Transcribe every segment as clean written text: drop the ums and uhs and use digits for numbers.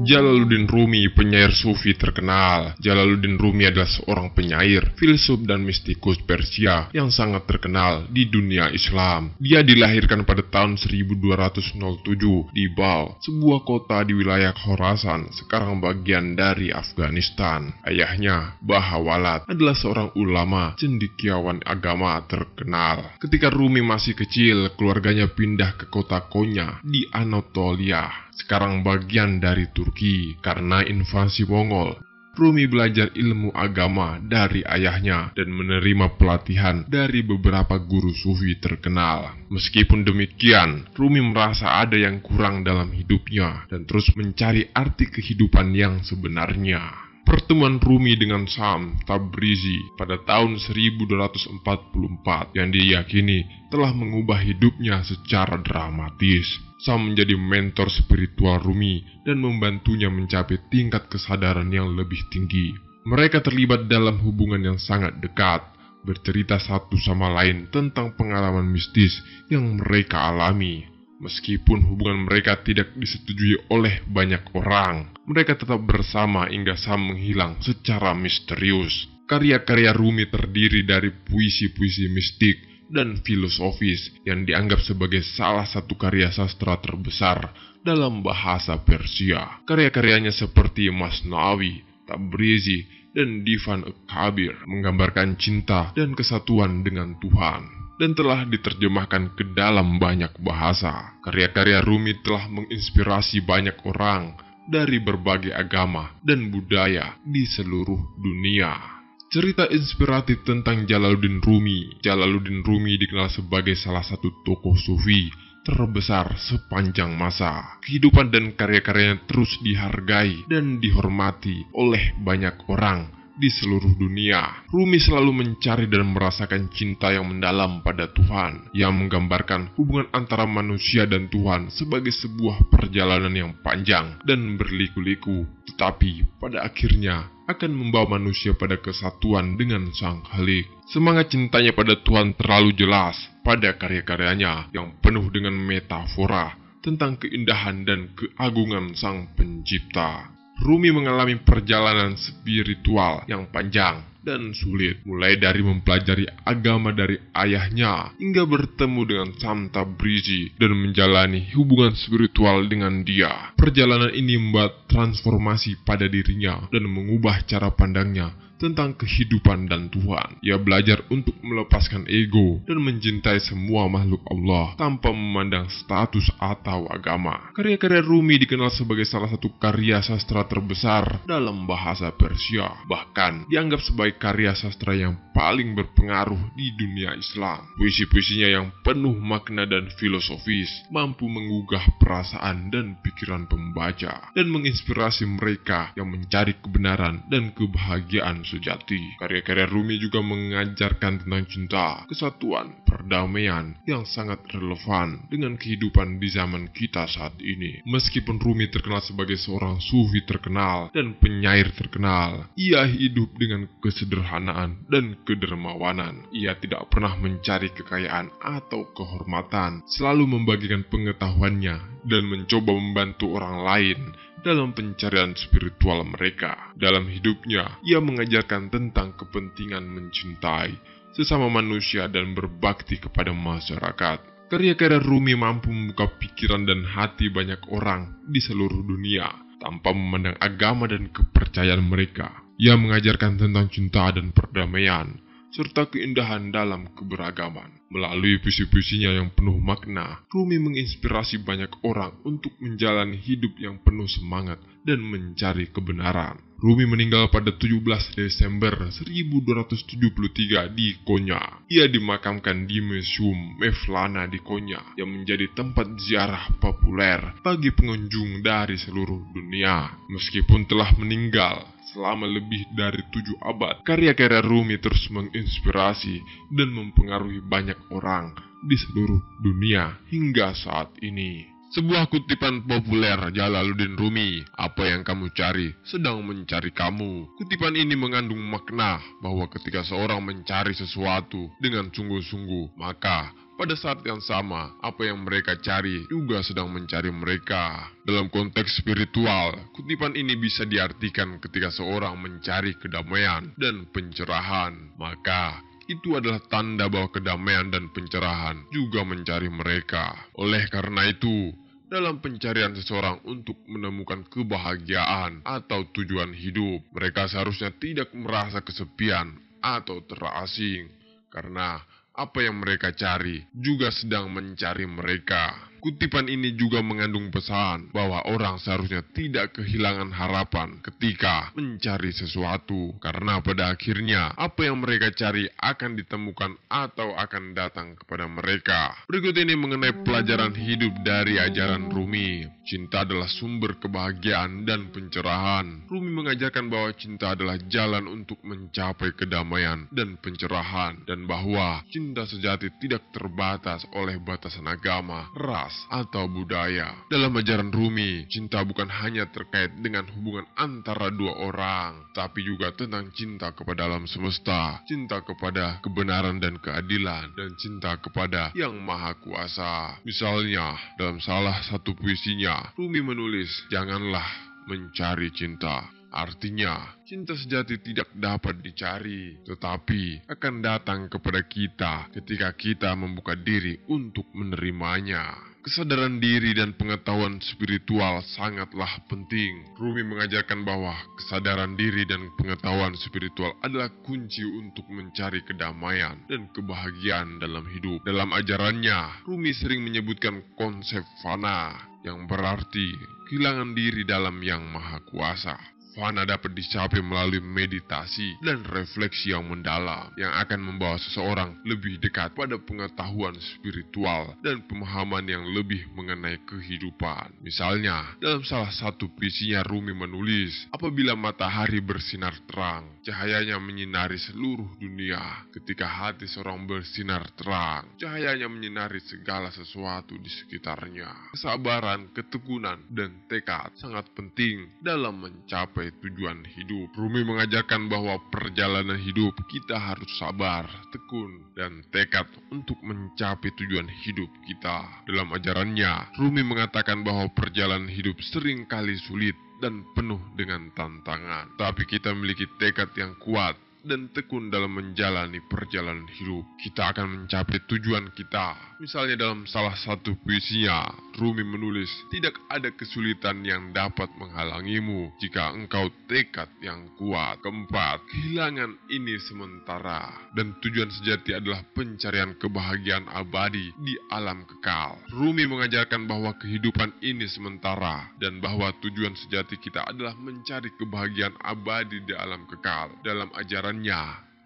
Jalaluddin Rumi, penyair Sufi terkenal. Jalaluddin Rumi adalah seorang penyair, filsuf dan mistikus Persia yang sangat terkenal di dunia Islam. Dia dilahirkan pada tahun 1207 di Bal, sebuah kota di wilayah Khorasan, sekarang bagian dari Afghanistan. Ayahnya, Bahawalad, adalah seorang ulama cendekiawan agama terkenal. Ketika Rumi masih kecil, keluarganya pindah ke kota Konya di Anatolia, sekarang bagian dari Turki, karena invasi Mongol. Rumi belajar ilmu agama dari ayahnya dan menerima pelatihan dari beberapa guru sufi terkenal. Meskipun demikian, Rumi merasa ada yang kurang dalam hidupnya dan terus mencari arti kehidupan yang sebenarnya. Pertemuan Rumi dengan Shams Tabrizi pada tahun 1244 yang diyakini telah mengubah hidupnya secara dramatis. Shams menjadi mentor spiritual Rumi dan membantunya mencapai tingkat kesadaran yang lebih tinggi. Mereka terlibat dalam hubungan yang sangat dekat, bercerita satu sama lain tentang pengalaman mistis yang mereka alami. Meskipun hubungan mereka tidak disetujui oleh banyak orang, mereka tetap bersama hingga Shams menghilang secara misterius. Karya-karya Rumi terdiri dari puisi-puisi mistik dan filosofis yang dianggap sebagai salah satu karya sastra terbesar dalam bahasa Persia. Karya-karyanya seperti Masnawi, Tabrizi, dan Divan Kabir menggambarkan cinta dan kesatuan dengan Tuhan, dan telah diterjemahkan ke dalam banyak bahasa. Karya-karya Rumi telah menginspirasi banyak orang dari berbagai agama dan budaya di seluruh dunia. Cerita inspiratif tentang Jalaluddin Rumi. Jalaluddin Rumi dikenal sebagai salah satu tokoh sufi terbesar sepanjang masa. Kehidupan dan karya-karyanya terus dihargai dan dihormati oleh banyak orang di seluruh dunia. Rumi selalu mencari dan merasakan cinta yang mendalam pada Tuhan, yang menggambarkan hubungan antara manusia dan Tuhan sebagai sebuah perjalanan yang panjang dan berliku-liku, tetapi pada akhirnya akan membawa manusia pada kesatuan dengan Sang Khalik. Semangat cintanya pada Tuhan terlalu jelas pada karya-karyanya yang penuh dengan metafora tentang keindahan dan keagungan Sang Pencipta. Rumi mengalami perjalanan spiritual yang panjang dan sulit, mulai dari mempelajari agama dari ayahnya hingga bertemu dengan Shams Tabrizi dan menjalani hubungan spiritual dengan dia. Perjalanan ini membuat transformasi pada dirinya dan mengubah cara pandangnya tentang kehidupan dan Tuhan. Ia belajar untuk melepaskan ego dan mencintai semua makhluk Allah tanpa memandang status atau agama. Karya-karya Rumi dikenal sebagai salah satu karya sastra terbesar dalam bahasa Persia, bahkan dianggap sebagai karya sastra yang paling berpengaruh di dunia Islam. Puisi-puisinya yang penuh makna dan filosofis mampu menggugah perasaan dan pikiran pembaca dan menginspirasi mereka yang mencari kebenaran dan kebahagiaan sejati. Karya-karya Rumi juga mengajarkan tentang cinta, kesatuan, perdamaian yang sangat relevan dengan kehidupan di zaman kita saat ini. Meskipun Rumi terkenal sebagai seorang sufi terkenal dan penyair terkenal, ia hidup dengan kesederhanaan dan kedermawanan. Ia tidak pernah mencari kekayaan atau kehormatan, selalu membagikan pengetahuannya dan mencoba membantu orang lain dalam pencarian spiritual mereka. Dalam hidupnya, ia mengajarkan tentang kepentingan mencintai sesama manusia dan berbakti kepada masyarakat. Karya-karya Rumi mampu membuka pikiran dan hati banyak orang di seluruh dunia tanpa memandang agama dan kepercayaan mereka. Ia mengajarkan tentang cinta dan perdamaian serta keindahan dalam keberagaman. Melalui puisi-puisinya yang penuh makna, Rumi menginspirasi banyak orang untuk menjalani hidup yang penuh semangat dan mencari kebenaran. Rumi meninggal pada 17 Desember 1273 di Konya. Ia dimakamkan di Museum Mevlana di Konya, yang menjadi tempat ziarah populer bagi pengunjung dari seluruh dunia. Meskipun telah meninggal selama lebih dari 7 abad, karya-karya Rumi terus menginspirasi dan mempengaruhi banyak orang di seluruh dunia hingga saat ini. Sebuah kutipan populer Jalaluddin Rumi, "Apa yang kamu cari sedang mencari kamu." Kutipan ini mengandung makna bahwa ketika seorang mencari sesuatu dengan sungguh-sungguh, maka pada saat yang sama, apa yang mereka cari juga sedang mencari mereka. Dalam konteks spiritual, kutipan ini bisa diartikan ketika seorang mencari kedamaian dan pencerahan, maka itu adalah tanda bahwa kedamaian dan pencerahan juga mencari mereka. Oleh karena itu, dalam pencarian seseorang untuk menemukan kebahagiaan atau tujuan hidup, mereka seharusnya tidak merasa kesepian atau terasing, karena apa yang mereka cari juga sedang mencari mereka. Kutipan ini juga mengandung pesan bahwa orang seharusnya tidak kehilangan harapan ketika mencari sesuatu, karena pada akhirnya apa yang mereka cari akan ditemukan atau akan datang kepada mereka. Berikut ini mengenai pelajaran hidup dari ajaran Rumi. Cinta adalah sumber kebahagiaan dan pencerahan. Rumi mengajarkan bahwa cinta adalah jalan untuk mencapai kedamaian dan pencerahan, dan bahwa cinta sejati tidak terbatas oleh batasan agama, ras, atau budaya. Dalam ajaran Rumi, cinta bukan hanya terkait dengan hubungan antara dua orang, tapi juga tentang cinta kepada alam semesta, cinta kepada kebenaran dan keadilan, dan cinta kepada Yang Maha Kuasa. Misalnya, dalam salah satu puisinya, Rumi menulis, "Janganlah mencari cinta." Artinya, cinta sejati tidak dapat dicari, tetapi akan datang kepada kita ketika kita membuka diri untuk menerimanya. Kesadaran diri dan pengetahuan spiritual sangatlah penting. Rumi mengajarkan bahwa kesadaran diri dan pengetahuan spiritual adalah kunci untuk mencari kedamaian dan kebahagiaan dalam hidup. Dalam ajarannya, Rumi sering menyebutkan konsep fana, yang berarti kehilangan diri dalam Yang Maha Kuasa. Fana dapat dicapai melalui meditasi dan refleksi yang mendalam, yang akan membawa seseorang lebih dekat pada pengetahuan spiritual dan pemahaman yang lebih mengenai kehidupan. Misalnya, dalam salah satu puisinya Rumi menulis, "Apabila matahari bersinar terang, cahayanya menyinari seluruh dunia. Ketika hati seorang bersinar terang, cahayanya menyinari segala sesuatu di sekitarnya." Kesabaran, ketekunan, dan tekad sangat penting dalam mencapai tujuan hidup. Rumi mengajarkan bahwa perjalanan hidup kita harus sabar, tekun, dan tekad untuk mencapai tujuan hidup kita. Dalam ajarannya, Rumi mengatakan bahwa perjalanan hidup sering kali sulit dan penuh dengan tantangan, tapi kita memiliki tekad yang kuat dan tekun dalam menjalani perjalanan hidup, kita akan mencapai tujuan kita. Misalnya dalam salah satu puisinya, Rumi menulis, "Tidak ada kesulitan yang dapat menghalangimu jika engkau tekad yang kuat." Keempat, kehilangan ini sementara, dan tujuan sejati adalah pencarian kebahagiaan abadi di alam kekal. Rumi mengajarkan bahwa kehidupan ini sementara, dan bahwa tujuan sejati kita adalah mencari kebahagiaan abadi di alam kekal. Dalam ajaran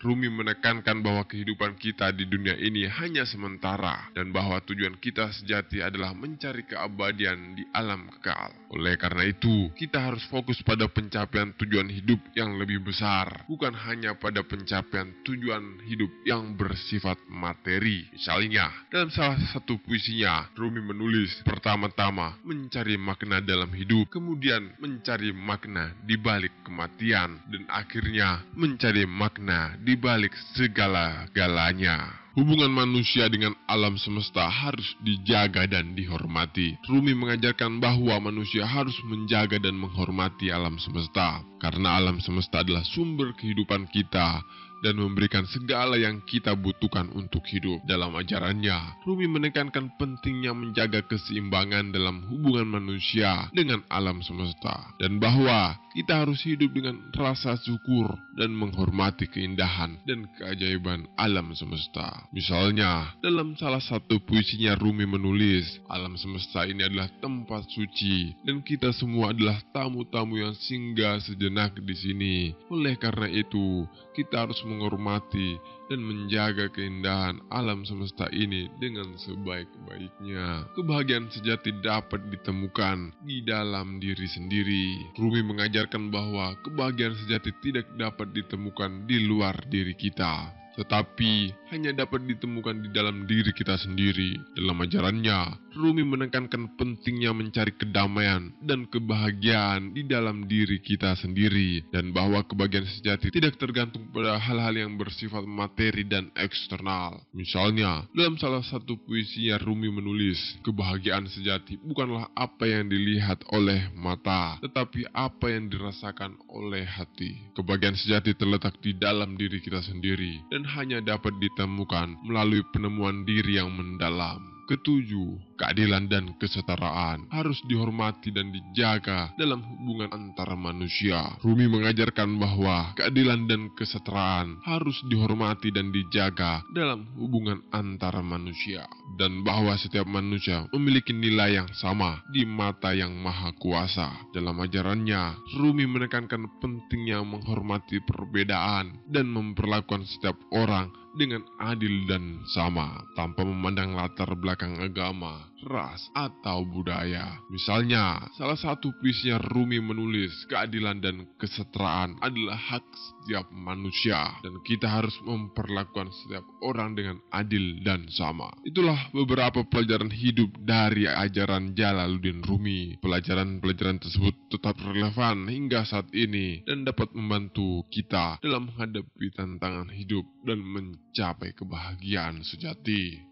Rumi menekankan bahwa kehidupan kita di dunia ini hanya sementara, dan bahwa tujuan kita sejati adalah mencari keabadian di alam kekal. Oleh karena itu, kita harus fokus pada pencapaian tujuan hidup yang lebih besar, bukan hanya pada pencapaian tujuan hidup yang bersifat materi. Misalnya, dalam salah satu puisinya, Rumi menulis, "Pertama-tama mencari makna dalam hidup, kemudian mencari makna di balik kematian, dan akhirnya mencari makna di balik segala-galanya." Hubungan manusia dengan alam semesta harus dijaga dan dihormati. Rumi mengajarkan bahwa manusia harus menjaga dan menghormati alam semesta, karena alam semesta adalah sumber kehidupan kita dan memberikan segala yang kita butuhkan untuk hidup. Dalam ajarannya, Rumi menekankan pentingnya menjaga keseimbangan dalam hubungan manusia dengan alam semesta, dan bahwa kita harus hidup dengan rasa syukur dan menghormati keindahan dan keajaiban alam semesta. Misalnya, dalam salah satu puisinya Rumi menulis, "Alam semesta ini adalah tempat suci, dan kita semua adalah tamu-tamu yang singgah sejenak di sini. Oleh karena itu, kita harus menghormati dan menjaga keindahan alam semesta ini dengan sebaik-baiknya." Kebahagiaan sejati dapat ditemukan di dalam diri sendiri. Rumi mengajarkan bahwa kebahagiaan sejati tidak dapat ditemukan di luar diri kita. tetapi hanya dapat ditemukan di dalam diri kita sendiri. Dalam ajarannya, Rumi menekankan pentingnya mencari kedamaian dan kebahagiaan di dalam diri kita sendiri, dan bahwa kebahagiaan sejati tidak tergantung pada hal-hal yang bersifat materi dan eksternal. Misalnya, dalam salah satu puisinya Rumi menulis, kebahagiaan sejati bukanlah apa yang dilihat oleh mata, tetapi apa yang dirasakan oleh hati. Kebahagiaan sejati terletak di dalam diri kita sendiri dan hanya dapat ditemukan melalui penemuan diri yang mendalam. Ketujuh, keadilan dan kesetaraan harus dihormati dan dijaga dalam hubungan antara manusia. Rumi mengajarkan bahwa keadilan dan kesetaraan harus dihormati dan dijaga dalam hubungan antara manusia, dan bahwa setiap manusia memiliki nilai yang sama di mata Yang Maha Kuasa. Dalam ajarannya, Rumi menekankan pentingnya menghormati perbedaan dan memperlakukan setiap orang dengan adil dan sama, tanpa memandang latar belakang agama, ras, atau budaya. Misalnya, salah satu puisinya Rumi menulis, keadilan dan kesetaraan adalah hak setiap manusia, dan kita harus memperlakukan setiap orang dengan adil dan sama. Itulah beberapa pelajaran hidup dari ajaran Jalaluddin Rumi. Pelajaran-pelajaran tersebut tetap relevan hingga saat ini dan dapat membantu kita dalam menghadapi tantangan hidup dan mencapai kebahagiaan sejati.